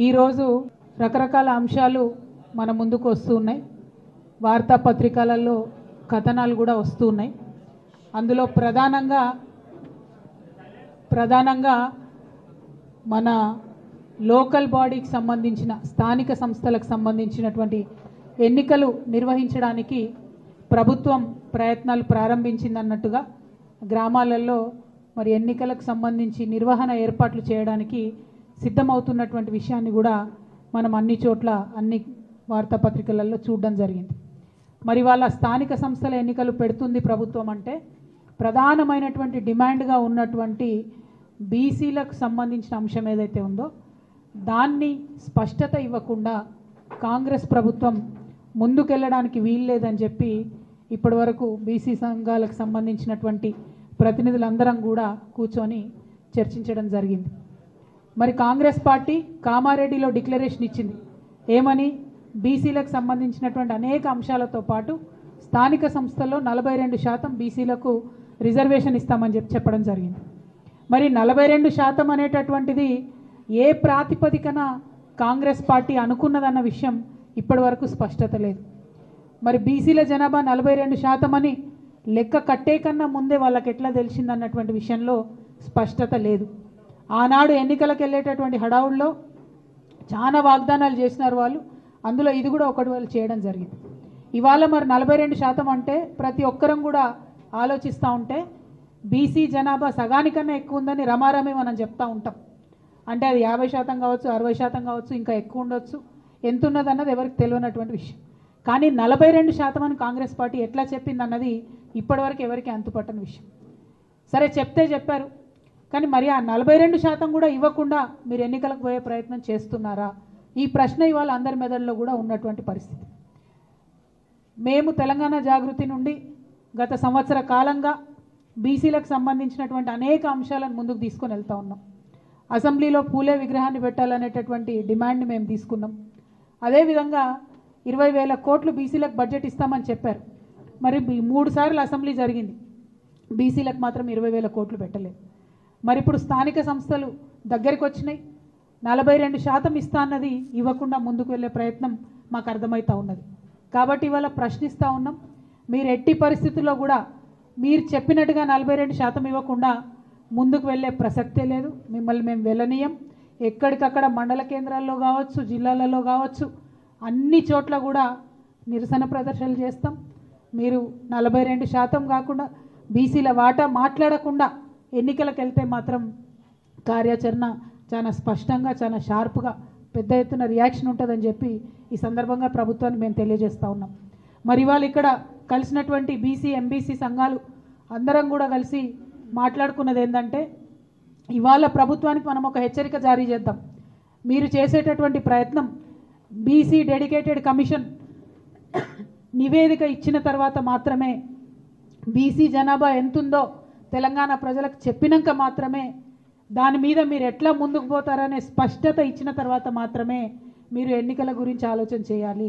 ఈరోజు రకరకాల అంశాలు మన ముందుకు వస్తున్నాయి. వార్తాపత్రికలలో కథనాలు కూడా వస్తున్నాయి. అందులో ప్రధానంగా మన లోకల్ బాడీకి సంబంధించిన స్థానిక సంస్థలకు సంబంధించినటువంటి ఎన్నికలు నిర్వహించడానికి ప్రభుత్వం ప్రయత్నాలు ప్రారంభించిందన్నట్టుగా గ్రామాలలో మరి ఎన్నికలకు సంబంధించి నిర్వహణ ఏర్పాట్లు చేయడానికి సిద్ధమవుతున్నటువంటి విషయాన్ని కూడా మనం అన్ని చోట్ల అన్ని వార్తాపత్రికలలో చూడడం జరిగింది. మరి వాళ్ళ స్థానిక సంస్థల ఎన్నికలు పెడుతుంది ప్రభుత్వం అంటే ప్రధానమైనటువంటి డిమాండ్గా ఉన్నటువంటి బీసీలకు సంబంధించిన అంశం ఏదైతే ఉందో దాన్ని స్పష్టత ఇవ్వకుండా కాంగ్రెస్ ప్రభుత్వం ముందుకెళ్ళడానికి వీల్లేదని చెప్పి ఇప్పటివరకు బీసీ సంఘాలకు సంబంధించినటువంటి ప్రతినిధులందరం కూడా కూర్చొని చర్చించడం జరిగింది. మరి కాంగ్రెస్ పార్టీ కామారెడ్డిలో డిక్లరేషన్ ఇచ్చింది. ఏమని? బీసీలకు సంబంధించినటువంటి అనేక అంశాలతో పాటు స్థానిక సంస్థల్లో 42% బీసీలకు రిజర్వేషన్ ఇస్తామని చెప్పడం జరిగింది. మరి 42% అనేటటువంటిది ఏ ప్రాతిపదికన కాంగ్రెస్ పార్టీ అనుకున్నదన్న విషయం ఇప్పటివరకు స్పష్టత లేదు. మరి బీసీల జనాభా 42% అని లెక్క కట్టే కన్నా ముందే వాళ్ళకి ఎట్లా తెలిసిందన్నటువంటి విషయంలో స్పష్టత లేదు. ఆనాడు ఎన్నికలకు వెళ్ళేటటువంటి హడావుల్లో చాలా వాగ్దానాలు చేసినారు వాళ్ళు. అందులో ఇది కూడా ఒకటి వాళ్ళు చేయడం జరిగింది. ఇవాళ మరి 42% అంటే ప్రతి ఒక్కరం కూడా ఆలోచిస్తూ ఉంటే బీసీ జనాభా సగానికన్నా ఎక్కువ ఉందని రమారమి మనం చెప్తూ ఉంటాం. అంటే అది 50% కావచ్చు, 60% కావచ్చు, ఇంకా ఎక్కువ ఉండొచ్చు. ఎంత ఉన్నదన్నది ఎవరికి తెలియనటువంటి విషయం. కానీ 42% అని కాంగ్రెస్ పార్టీ ఎట్లా చెప్పింది అన్నది ఇప్పటివరకు ఎవరికి అంతుపట్టని విషయం. సరే చెప్తే చెప్పారు, కానీ మరి ఆ 42% కూడా ఇవ్వకుండా మీరు ఎన్నికలకు పోయే ప్రయత్నం చేస్తున్నారా? ఈ ప్రశ్న ఇవాళ అందరి మెదడులో కూడా ఉన్నటువంటి పరిస్థితి. మేము తెలంగాణ జాగృతి నుండి గత సంవత్సర కాలంగా బీసీలకు సంబంధించినటువంటి అనేక అంశాలను ముందుకు తీసుకొని వెళ్తూ ఉన్నాం. అసెంబ్లీలో పూలే విగ్రహాన్ని పెట్టాలనేటటువంటి డిమాండ్ని మేము తీసుకున్నాం. అదేవిధంగా 20,000 కోట్లు బీసీలకు బడ్జెట్ ఇస్తామని చెప్పారు. మరి 3 సార్లు అసెంబ్లీ జరిగింది, బీసీలకు మాత్రం 20,000 కోట్లు పెట్టలేదు. మరి ఇప్పుడు స్థానిక సంస్థలు దగ్గరికి వచ్చినాయి, 42% ఇస్తా అన్నది ఇవ్వకుండా ముందుకు వెళ్ళే ప్రయత్నం మాకు అర్థమవుతూ ఉన్నది. కాబట్టి ఇవాళ ప్రశ్నిస్తూ ఉన్నాం, మీరు ఎట్టి పరిస్థితుల్లో కూడా మీరు చెప్పినట్టుగా 42% ఇవ్వకుండా ముందుకు వెళ్ళే ప్రసక్తే లేదు. మిమ్మల్ని మేము వెళ్ళనీయం. ఎక్కడికక్కడ మండల కేంద్రాల్లో కావచ్చు, జిల్లాలలో కావచ్చు, అన్ని చోట్ల కూడా నిరసన ప్రదర్శనలు చేస్తాం. మీరు 42% కాకుండా బీసీల వాటా మాట్లాడకుండా ఎన్నికలకు వెళ్తే మాత్రం కార్యాచరణ చాలా స్పష్టంగా, చాలా షార్ప్గా, పెద్ద ఎత్తున రియాక్షన్ ఉంటుందని చెప్పి ఈ సందర్భంగా ప్రభుత్వాన్ని మేము తెలియజేస్తూ ఉన్నాం. మరి ఇవాళ ఇక్కడ కలిసినటువంటి బీసీ ఎంబీసీ సంఘాలు అందరం కూడా కలిసి మాట్లాడుకున్నది ఏంటంటే, ఇవాళ ప్రభుత్వానికి మనం ఒక హెచ్చరిక జారీ చేద్దాం. మీరు చేసేటటువంటి ప్రయత్నం బీసీ డెడికేటెడ్ కమిషన్ నివేదిక ఇచ్చిన తర్వాత మాత్రమే, బీసీ జనాభా ఎంతుందో తెలంగాణ ప్రజలకు చెప్పినాక మాత్రమే, దాని మీద మీరు ఎట్లా ముందుకు పోతారనే స్పష్టత ఇచ్చిన తర్వాత మాత్రమే మీరు ఎన్నికల గురించి ఆలోచన చేయాలి.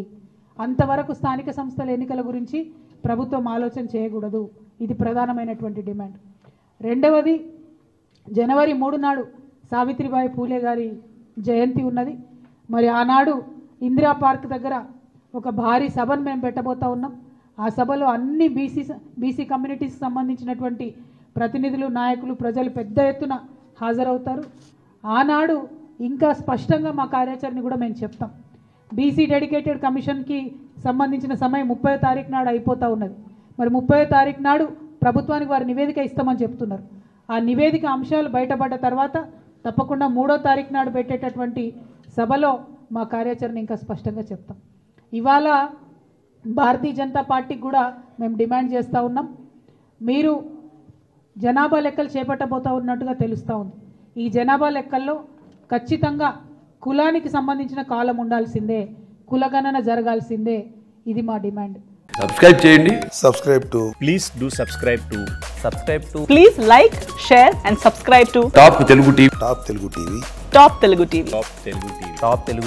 అంతవరకు స్థానిక సంస్థల ఎన్నికల గురించి ప్రభుత్వం ఆలోచన చేయకూడదు. ఇది ప్రధానమైనటువంటి డిమాండ్. రెండవది, జనవరి 3 నాడు సావిత్రిబాయి పూలే గారి జయంతి ఉన్నది. మరి ఆనాడు ఇందిరా పార్క్ దగ్గర ఒక భారీ సభను మేము పెట్టబోతా ఉన్నాం. ఆ సభలో అన్ని బీసీ కమ్యూనిటీస్కి సంబంధించినటువంటి ప్రతినిధులు, నాయకులు, ప్రజలు పెద్ద ఎత్తున హాజరవుతారు. ఆనాడు ఇంకా స్పష్టంగా మా కార్యాచరణ కూడా మేము చెప్తాం. బీసీ డెడికేటెడ్ కమిషన్కి సంబంధించిన సమయం 30వ తారీఖు నాడు అయిపోతూ ఉన్నది. మరి 30వ తారీఖు నాడు ప్రభుత్వానికి వారు నివేదిక ఇస్తామని చెప్తున్నారు. ఆ నివేదిక అంశాలు బయటపడ్డ తర్వాత తప్పకుండా 3వ తారీఖు నాడు పెట్టేటటువంటి సభలో మా కార్యాచరణ ఇంకా స్పష్టంగా చెప్తాం. ఇవాళ భారతీయ జనతా పార్టీకి కూడా మేము డిమాండ్ చేస్తూ ఉన్నాం. మీరు జనాభా లెక్కలు చేపట్టబోతూ ఉన్నట్టుగా తెలుస్తూ ఉంది. ఈ జనాభా లెక్కల్లో ఖచ్చితంగా కులానికి సంబంధించిన కాలం ఉండాల్సిందే, కులగణన జరగాల్సిందే. ఇది మా డిమాండ్. సబ్స్క్రైబ్ చేయండి. Please do subscribe to. Please like, share and subscribe to top Telugu TV. Top Telugu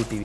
TV.